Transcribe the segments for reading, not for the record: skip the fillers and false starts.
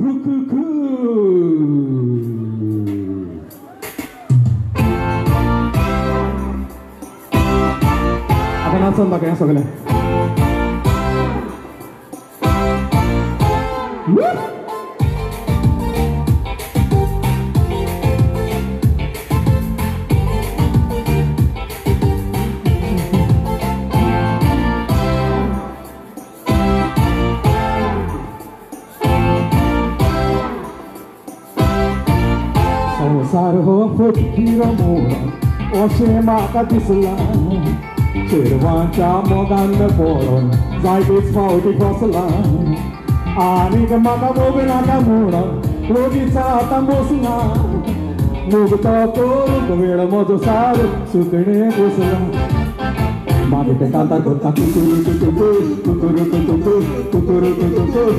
루크크. Apa nonton pakai yang sebelah? Sarho fukira mora, oshe maka dislan. Chirwancha mogan me poron, zaibis fauti koslan. Ani ka maka bobina ka mora, rogi sa tambosna. Mugta to gvela modo saru, sukne koslan. Magi te cantar con ta kukuru kukuru kukuru kukuru kukuru kukuru.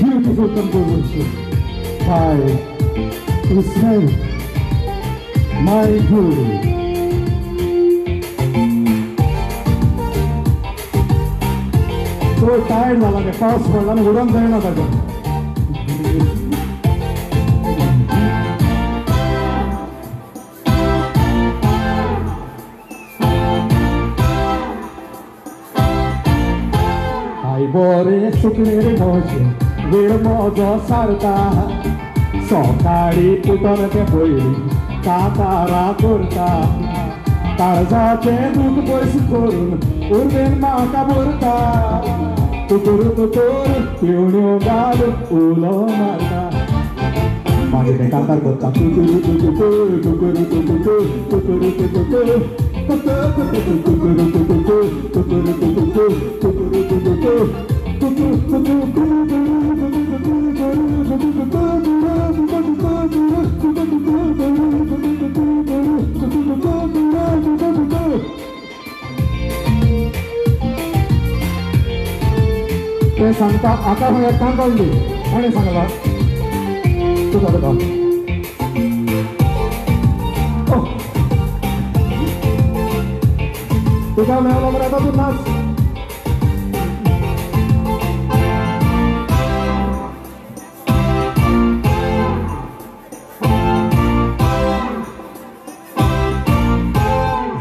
Beautiful composition by Ismail, my guru. So tired वाला ने fast वाला ने उड़न देना था जब आई बोरे सुकने रे मोचे वीर मोजो सारता सोकारी पुतन ते बोली कातारा कुर्ता तारजाचे दूध boys कोरुन urben maka burta tuturu tuturu piunio galo ulo marka magi te cantar kota tuturu tuturu tuturu tuturu tuturu tuturu Santa acá voy a cantar hoy. ¿Dónde está la? Tú sabes cómo. Oh. Tú sabes lo que está pasando.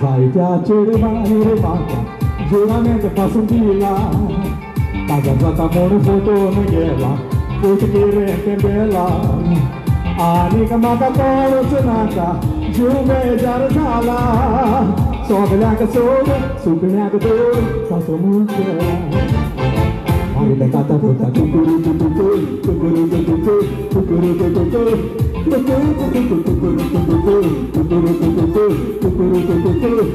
Vai piacere mani manca, giuramente passo un villa. Tagazata monu foto nagela, foto kire tembela. Ani ka maka kolo sunaka, jume jar sala. Sobela ka sobe, suknya ka dor, paso munche. Ani te kata puta tukuru tukuru, tukuru tukuru, tukuru tukuru. Tukuru tukuru tukuru tukuru, tukuru tukuru, tukuru tukuru.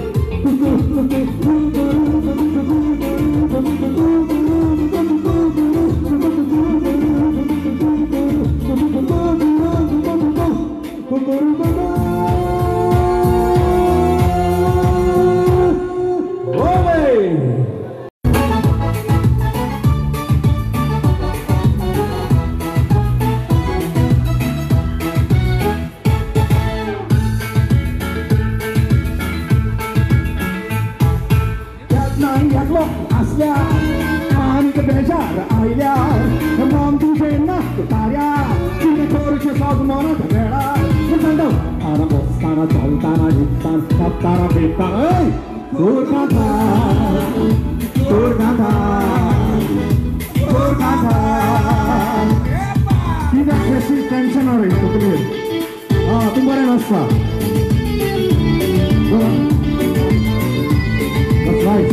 Tidak kasih tension orang itu benar. Tunggu ada nasa. That's right.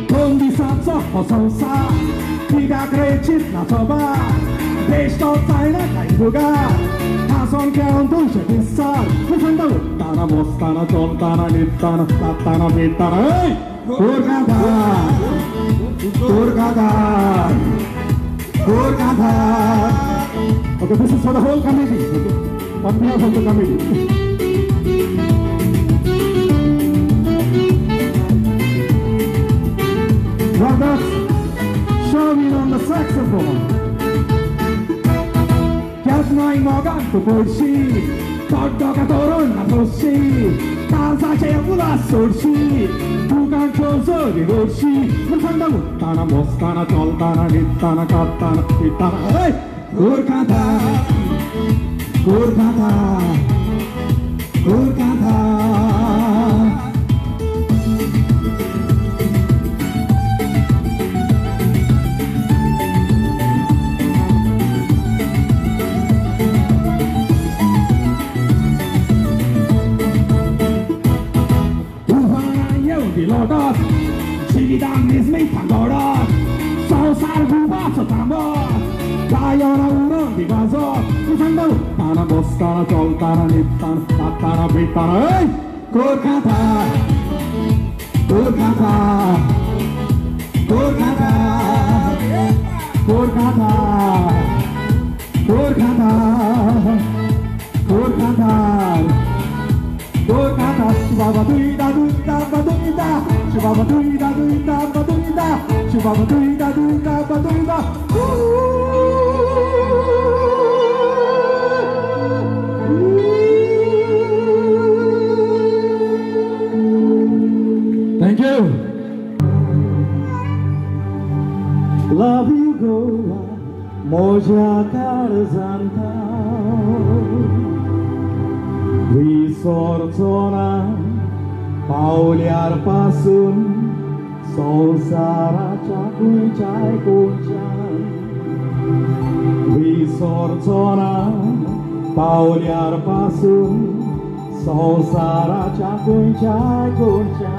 Kondisi hososa, tidak krecit na coba. Besto taina kain juga. Hason keonton sebesar. Bukan tahu. Tanah bos, tanah jom, tanah nit, tanah tak, tanah bit, tanah. Hey, Kurkata, Kurkata, Kurkata. Okay, this is for the whole committee. Okay, on behalf of the committee. saxophone. Kiasnoi mogan tu porsi, togga toron na tossi, casa che mula sorsi, bukan choso di rossi, masandang tana mostana choltana nittana kattana ittana, hey, Kolkata, Kolkata, Kolkata. Pilotos, Sigidang nismay pagoros, Sausar gubat sa tambos, Kaya na unang bigazos, Kusandal, Tana bostana, choltana, nittana, tattana, bittana, hey! Kolkata, Kolkata, Kolkata, Kolkata, Kolkata, Kolkata, Kolkata, Shibaba duida duida baduida, Shibaba duida duida baduida, Shibaba duida duida baduida. Thank you. Love you, Goa, Moja Karzanta. Visorțona, pauliarpasun, Solsaracha kuichai kunchan. Visorțona, pauliarpasun, Solsaracha kuichai kunchan.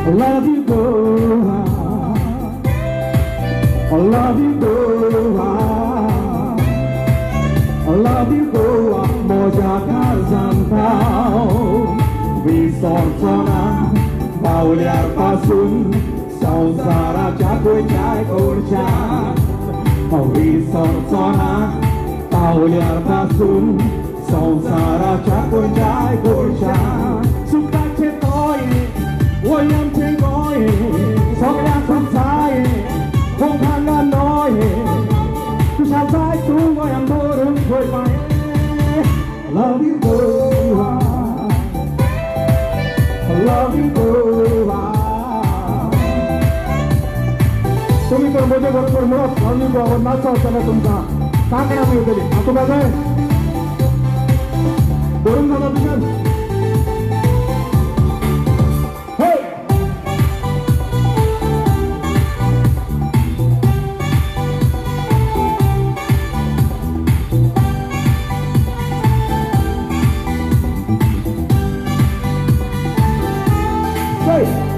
I love you, Goa. I love you, Goa. I love you, Goa. Moja Karzantau. Visorțona, pauliarpasun, Sausaracha kuichai kunchan. Visorțona, pauliarpasun, Sausaracha kuichai kunchan. Sukache toi, Woyam Tengoy, Soya Sansai, Hongkanga Noy, Kushansai Tu Woyam Dorum Koi Pai. Love you, Goa. Love you, Goa. तुम्ही तर मोठे बरोबर मुळात आम्ही बरोबर नाचा होता तुमचा का करा मी होते आता काय आहे वरून जाणार तुम्ही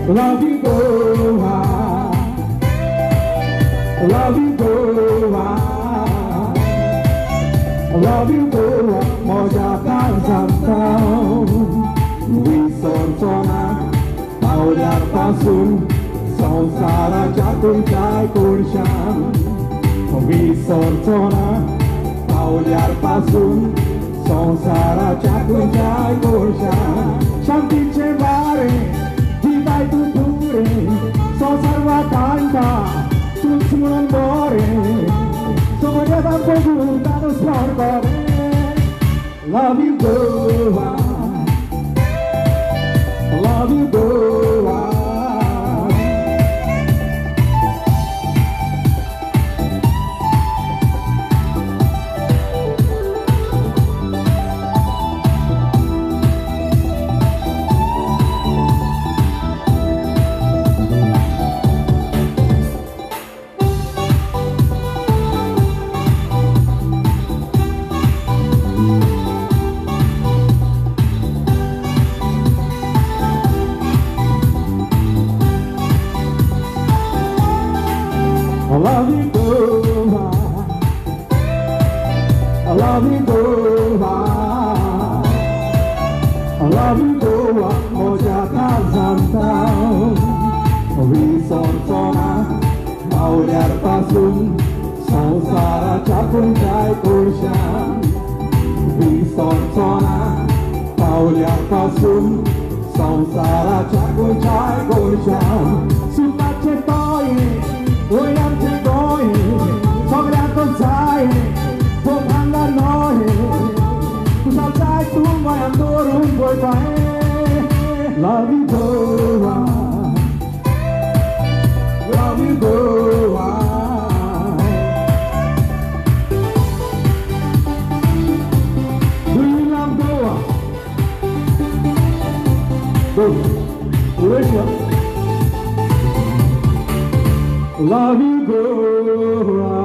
Love you, Goa. Love you, Goa. Love you, Goa. Moja Karzantau. Visorțona, pauliarpasun, Sausaracha kuichai kunchan. Visorțona, pauliarpasun, Sausaracha kuichai kunchan. Shanti cevare, Jidai tuture, Sosarva canta, Sutsumunan bore, Somaryada poguta no spargore. Love you, Goa. Love you, Goa. I love you, Goa. I love you, Goa. Goa, love you Goa, moja kazantau, wison sona, mau liar pasung, sausara capung jai kursian, wison sona, mau liar pasung, sausara capung jai kursian, suka cetoi, uyam cetoi, sobra konsai, pomanga noi, kusal jai tu mayam dorun boy pae, love you Goa, love you Goa. Do you love Goa? Go, Malaysia. Love you Goa.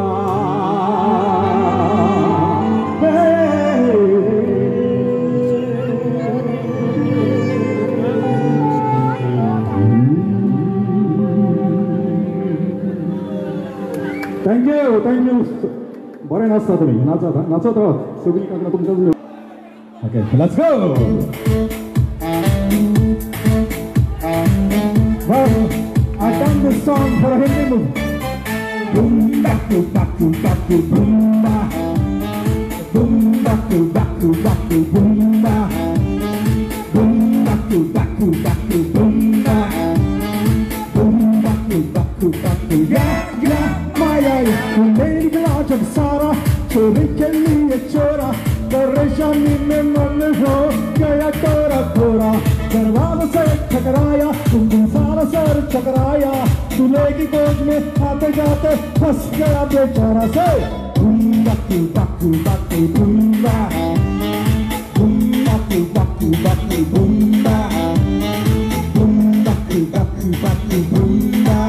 Thank you. Bore nasta tumi, nacho to, sugni kakna tumcha tumi. Okay, let's go. Well, I done this song for a Hindi movie. Boom baku baku baku boom ba, boom baku baku baku boom ba, boom baku baku baku boom ba, boom baku baku baku yeah. मेरी गिला जब सारा चोरी के लिए चोरा परेशानी में मन हो गया तोरा थोड़ा दरवाजा से ठकराया तुम सारा सर चकराया दूल्हे की गोद में आते जाते फंस गया बेचारा से Baku Baku Baku बुम्बा Baku Baku Baku बुम्बा Baku Baku Baku बुम्बा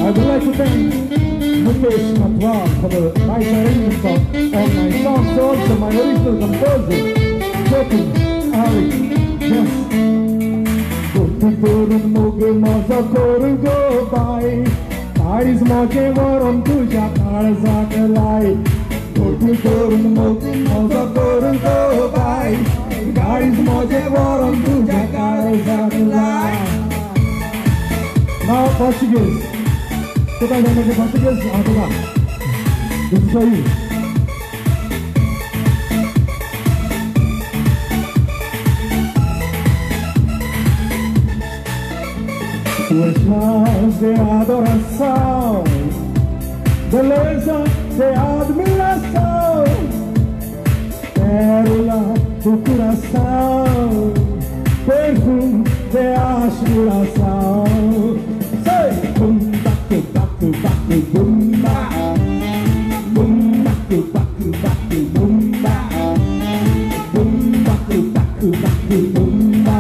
I would like to thank Mukesh Matwar for the nice arrangement of my songs, also my original composer, Jyoti, Ari, yes. Kurun moge maza korun go by, Aris moge varam tuja karza kalai. Kurun moge maza korun go by, Aris moge varam tuja karza kalai. Now Portuguese. Toda a gente português, toda. Isso aí. Tuas mãos de adoração, beleza de admiração, pérola do coração, perfume de aspiração. Sei, baku bumba, baku baku baku bumba, baku baku baku bumba,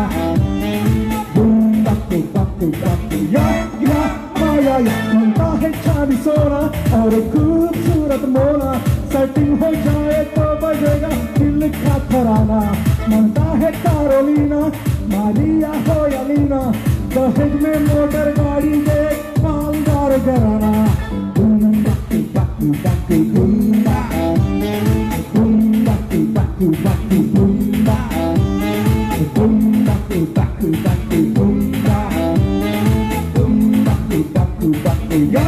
baku baku baku ya मनता है चांदी सोना और खूबसूरत Mona setting हो जाए तो बजेगा दिल का तराना मनता है कैरोलिना मारिया हो या लीना दहेज में मोटर गाड़ी दे मालदार घराना Baku Baku Baku बुम्बा Baku Baku Baku बुम्बा Baku Baku Baku बुम्बा Baku Baku Baku या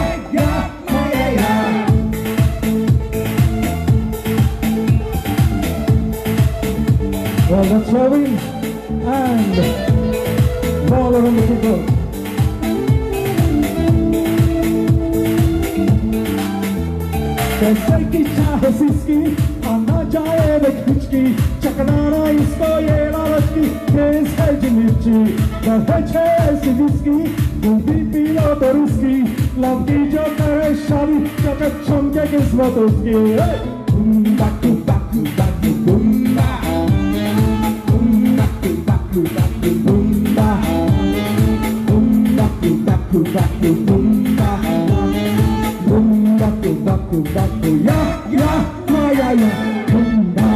Well, that's Robin and all around the people. कैसे की चाहे सिसकी आना जाए बचकी चकनाना इसको ये लालच की केस है जिमिर्ची दहेज है ऐसी जिसकी तुम भी पी लो तो उसकी लव की जो करे शादी चकच चमके किस्मत उसकी Baku Baku Baku बुम्बा Baku Baku Baku बुम्बा Baku Baku Baku बुम्बा baku baku baku ya maya ya bumba.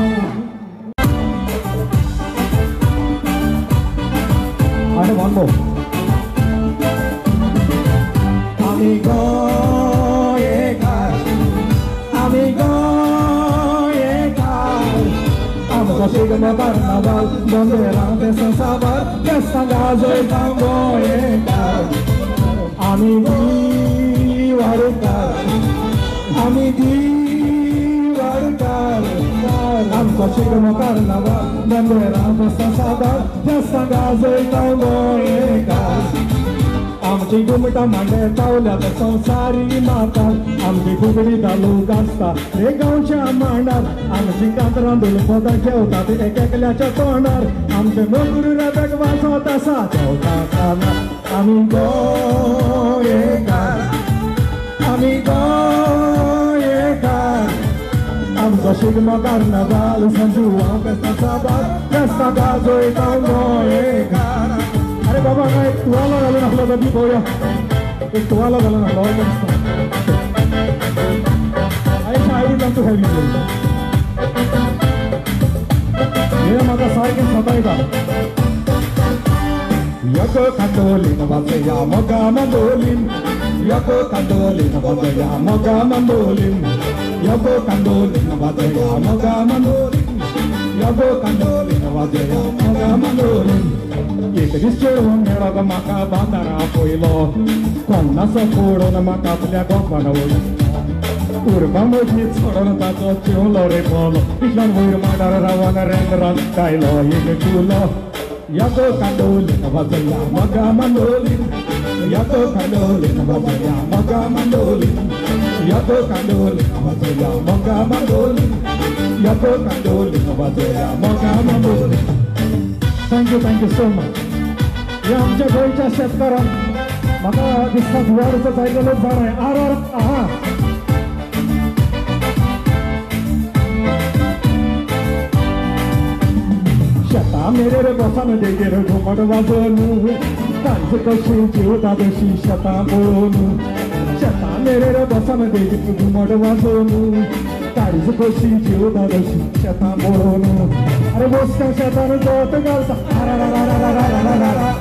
I have one more. Chega no carnaval, bandeirante sem saber, desta casa e tango e car. Amigui varukar, amigui varukar. Amco chega no carnaval, bandeirante sem saber, desta casa e tango e car. आमची घुमटा मांडे चावल्या तर संसारी माता आमची फुगडी चालू गाजता रे गावच्या मांडार आमची कांतरां दुलपदां जेवता ते एकल्याच्या तोंडार आमचे नोकरी रबेक वाजो तसा जेवता खाना आमी गोंयकार आमी गोंयकार आमचो शिगमो कार्नावाल संजुवा फेस्ता साबार फेस्ता गाजोयता गोंयकार. अरे बाबा ना एक तुवाला घालून आपला दबी पोया एक तुवाला घालून आपला आई शायरी तांतू हेवी हे म्हाका सारकें सतायता यको कांदोलीन वाजया मोगा मंदोलीन यको कांदोलीन वाजया मोगा मंदोलीन यको कांदोलीन वाजया मोगा मंदोलीन यको Candolim वाजया Moga मंदोलीन. Chegam nela maka bandara poilo Konna soforon maka plia gombana oi Urban mojit soron tato chulo repolo Islan voir madara rawana rendran kailo yene chulo Yato kandoli navazaya maga mandoli Yato kandoli navazaya maga mandoli Yato kandoli navazaya maga mandoli Yato kandoli navazaya maga mandoli. Thank you so much. या आमच्या गोंयच्या शेतकारांक म्हाका दिसता verse जायते लोक जाणाय are आहा शेतां मेरेर बसान देगेर घुमट वाजोन तांच कशी जेवता तशी शेतां पळोवन शेतां मेरेर बसान देगेर घुमट वाजोन तांच कशी जेवता तशी शेतां पळोवन. अरे बोसक्या शेतान जोत घालता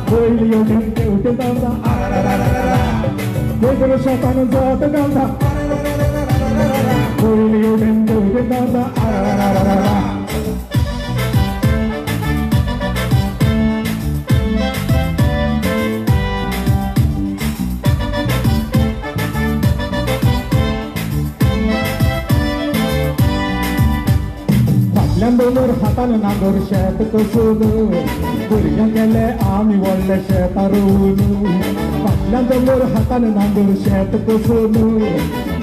पयली येवटेन धांवता वेगळ्या शेतान जोत घालता पयली येवटेन धांवता. दोनोर हातान नांगर शेत कसून भुरग्यांक गेले आमी व्हडले शेतां रोवन फाटल्यान दोनोर हातान नांगर शेत कसून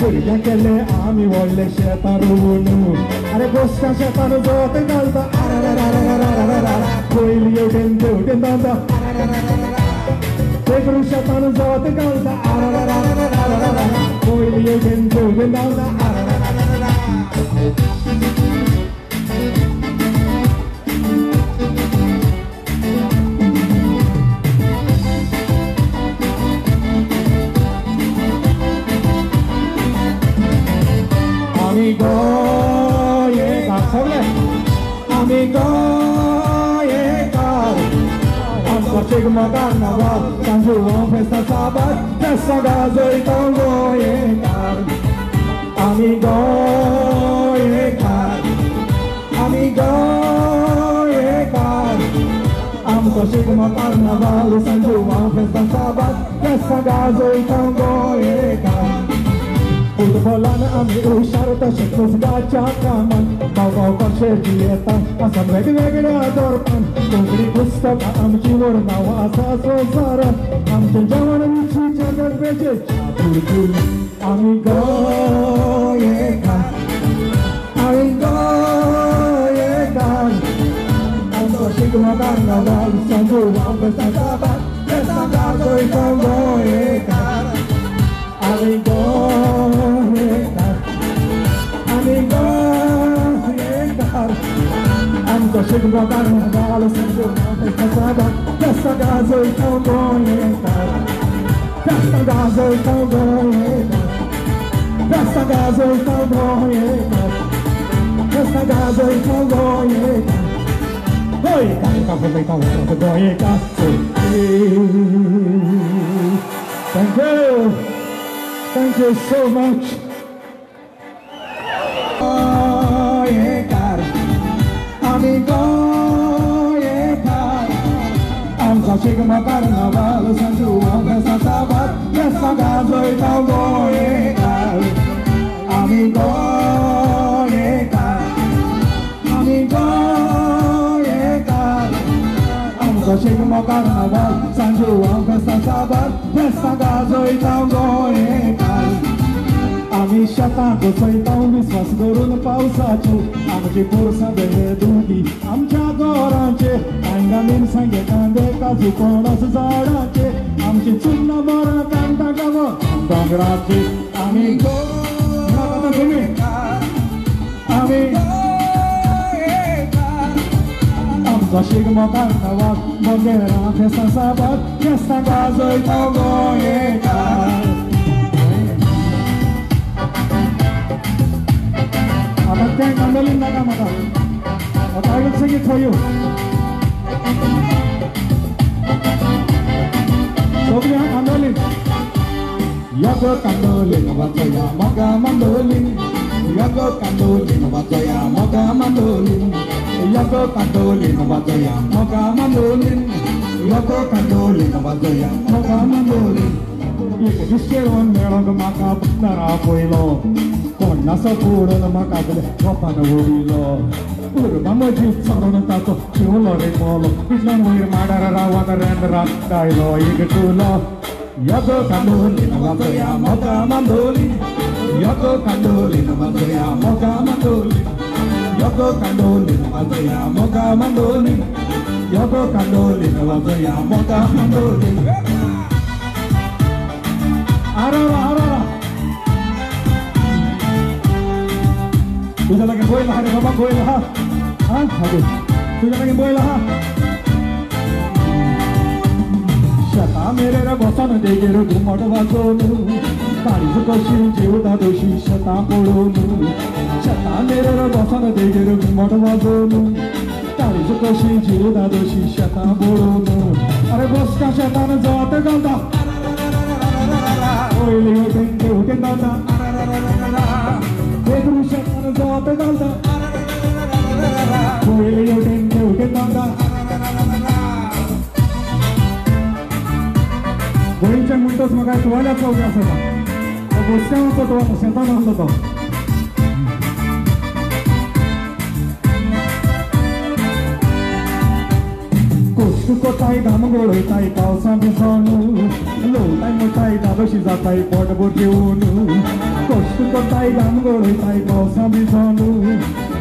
भुरग्यांक गेले आमी व्हडले शेतां रोवन. अरे बोसक्या शेतान जोत घालता पयली येवटेन धांवता वेगळ्या शेतान जोत घालता पयली येवटेन धांवता. Ami goyekar Amco chegam carnaval San João festa sábado Festa gazoita goyekar Ami goyekar Ami goyekar Amco chegam carnaval San João festa sábado Festa gazoita goyekar. Futbolana ami usharta shikos gacha kaman Gaw kasher dieta asam वेगवेगळ्या दोरपान कोंकणी पुस्तक आमची वर्णाव आसा संवसारान आमच्या जवानांची जगत बेचे चातुरपूर. आमी गोंयकार आमी गोंयकार आमचो Shigmo कार्नावाल San João festa sábado festa gazoita गोंयकार. आमी गोंयकार आमी गोंयकार आमचो Shigmo कार्नावाल San João festa sábado festa gazoita गोंयकार. Festa gazoita goyekar Festa gazoita goyekar Festa gazoita goyekar Goyekar, goyekar, goyekar. Thank you. Thank you so much. Oye, cara, amigo, oye, cara. Amsa chega uma carnaval, São João, festa sábado, festa casa e tal, oye, cara. Amigo, oye, cara, amigo, oye, cara. Amsa chega uma carnaval, São João, festa sábado, festa casa e tal, oye, cara. आम्ही शेतांत सयतां विस्वास करून पावसाचे आमची पोरसां बेडुकी आमच्या गोरांचे आंगा मिरसांगे कांदे काजू पणस झाडांचे आमची चुन्ना बरां कांता गावो दोंगराचे आमी आमी आमचो शिगमो कार्नावाल मंगेरां फेस्तां साबार फेस्तां गाजयता गोंयकार Thank Mandolin Nagamata. But I will sing it for you. So we have Mandolin. Yago Mandolin, Vataya, Maga Mandolin. Yago Mandolin, Vataya, Maga Mandolin. Yago Mandolin, Vataya, Maga Mandolin. Yago Mandolin, Vataya, Maga Mandolin. If you on Meraga Maka, Nara Poilo. Nasa puro na makabili, wapa na wurilo. Puro mamaji, saro na tato, chulo rin molo. Biglang wir madararawa na rendera, dahilo ikatulo. Yago kanduli na mataya, moga manduli. Yago kanduli na mataya, moga manduli. Yago kanduli na mataya, moga manduli. Yago kanduli na mataya, moga manduli. Arara, arara. Tuja lagi boy lah, ada bapak boy lah, aduh, tuja lagi boy lah. Shata mere ra bosan degero gumad vazonu, kari sukoshi jiuda doshi shata polonu. Shata mere ra bosan degero gumad vazonu, kari sukoshi jiuda doshi shata polonu. Are boska shata na zata galda, oi liyo tenge uke galda. Pedro Shatan Zota Galda, William Dente Uganda. Borincha muitos magai toalha para o graçado. O você não todo, sentado não todo. Costo cotai damangolo tai calça bisonu, lotai motai dado shizatai porta bordiunu. Costo cotai damangolo tai calça bisonu,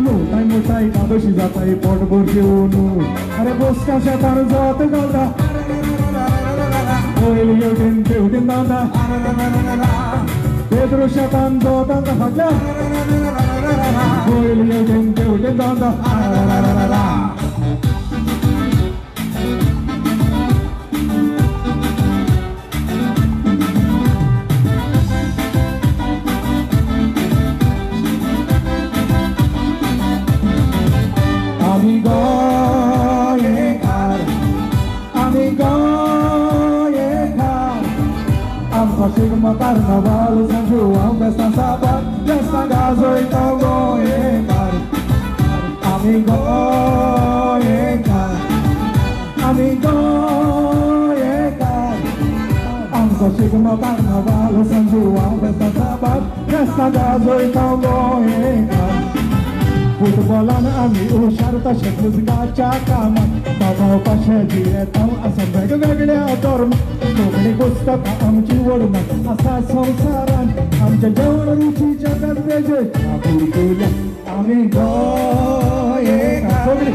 lotai motai dado shizatai porta bordiunu. Are busca chetar zota galda, ele eu tentei tentanda. Pedro chetan zota galda, ele eu tentei tentanda. Amigo, ye cara, amigo, ye cara. Amsa chega carnaval, São João, festa sábado, festa gazo e tal, ye cara. Amigo, ye cara, amigo, ye cara. Amsa chega carnaval, São João, festa sábado, festa gazo e tal, ye cara. Futbolana ami usharta shakuzgacha kama Baba pasha diretam asa vegveglya dorma Togni pustaka amchi vodma asa samsaran Amcha jawna ruchi jagat veje Abulula amigo ye Togni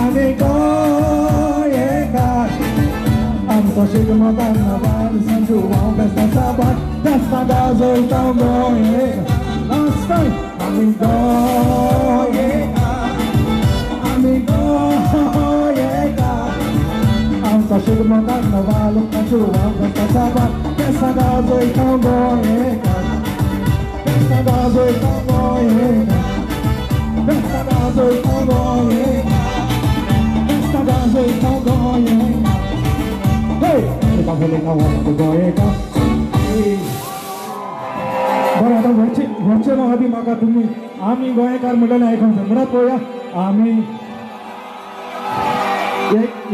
amigo ye Amsa shigma carnaval São João festa sábado Festa gazo e tal ye Last time amigo Amsa chega carnaval, São João, festa sábado, festa gazo e tal goiecas, festa gazo e tal goiecas, festa gazo e tal goiecas, festa gazo e tal goiecas. Hey, ele tá falando na hora do goiecas. मग आधी म्हाका तुम्ही आम्ही गोंयकार म्हणटले आयकून म्हणत पळोवया आम्ही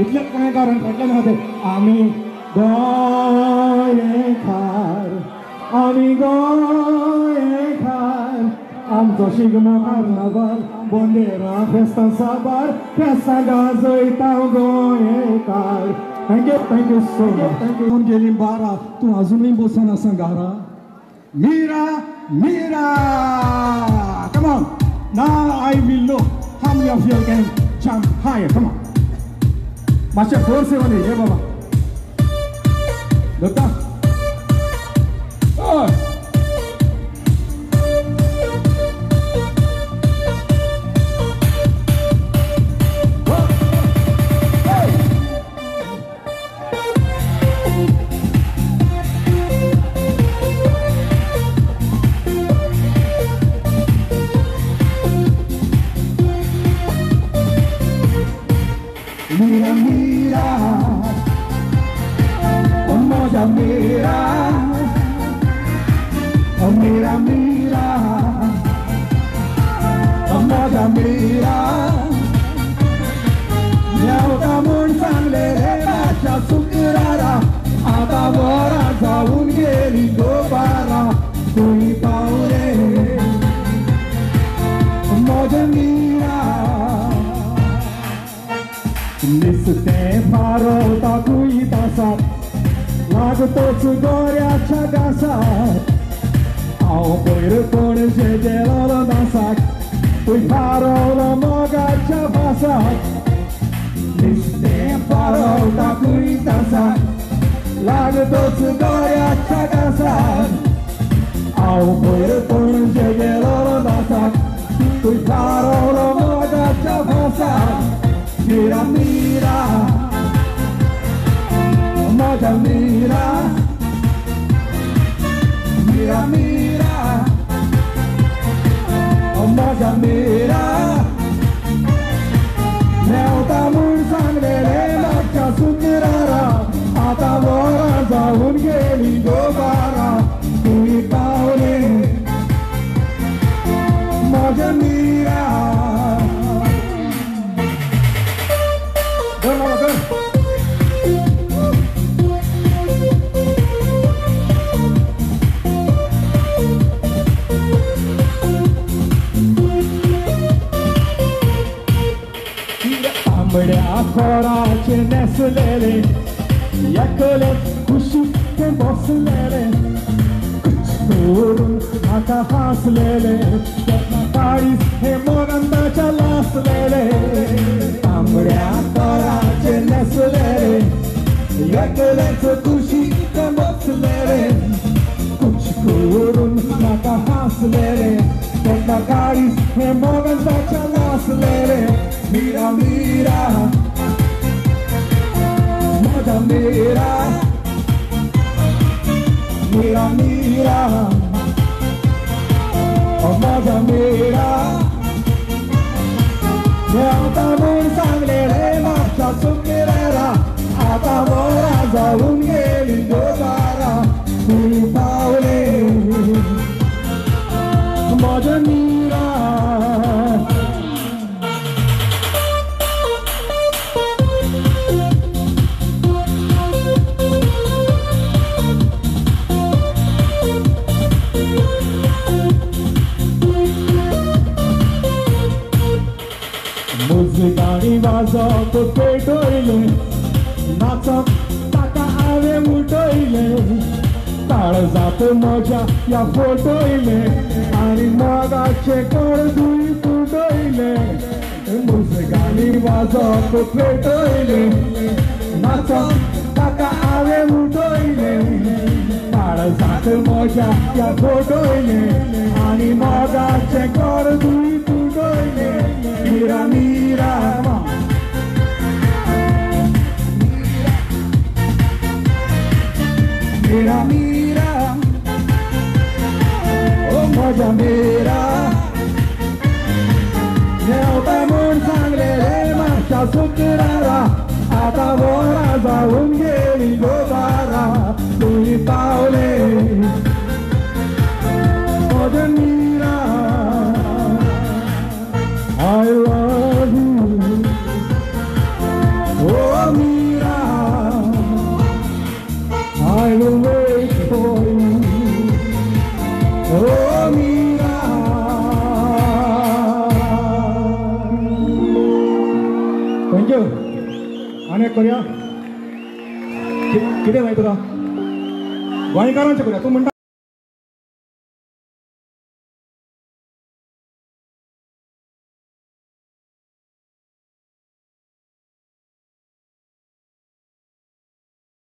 इतलेच गोंयकार फाटल्यान आहा ते आमी गोंयकार आमी गोंयकार आमचो शिगमो कार्नावाल बोंदेरा फेस्तां साबार फेस्तां गाजयता गोंयकार थँक यू सो मच गेली 12 तूं अजूनही बसून आसा घरा Meera Meera come on now I will know how many of you can jump higher come on मातशें फोर्स येवनी हे बाबा दोता Mira, mira, como ya mira, oh mira, mira, como ya mira, ya otra monsangle de bacha sukrara, ata bora zaun geli dobara, tui paure, como ya mira. दिसते फारोता कुयतासात लागतोच गोऱ्याच्या घासात हांव पयर पणजे गेलो नासाक तुय फारोलो मोगाच्या फासात दिसते फारोता कुयतासात लागतोच गोऱ्याच्या घासात हांव पयर पणजे गेलो नासाक तुय फारोलो मोगाच्या फासात Mira, mira, moja mira, mira, mira, moja mira. Meu tamun sangre le marcha sukrara, ata bora zaun geli dobara, tui paule, moja mira. तांबड्या खोराचे नेसलेले एकले कुशीक बसलेले करून म्हाका हासलेले काळीस हे मोगंताच्या लासलेले तांबड्या खोराचे नेसलेले एकलेच कुशीक बसलेले करून म्हाका हासलेले काळीस हे मोगंताच्या लासलेले Mira, mira, moja mira, mira, mira, oh moja mira. Meu tamun sangle le marcha sukrara, ata bora zaun geli dobara, tui paule, moja mira. Muzikani वाजत पेटोयले नाचत ताका हांवें उठयले काळजात म्हज्या या फोटोयले आनी मोगाचे कडदूय तुडयले मुजगानी वाजत पेटोयले नाचत ताका हांवें उठयले काळजात म्हज्या या फोटोयले आनी मोगाचे कडदूय तुडयले Mira, mira, mira, mira, oh moja mira. Meu tamun sangre le marcha sukrara, ata bora zaun geli dobara, tui paule, moja mira. Meera thank you अनेक करूया कितें जाय तुका गोंयकारांचें करूया तूं म्हणटा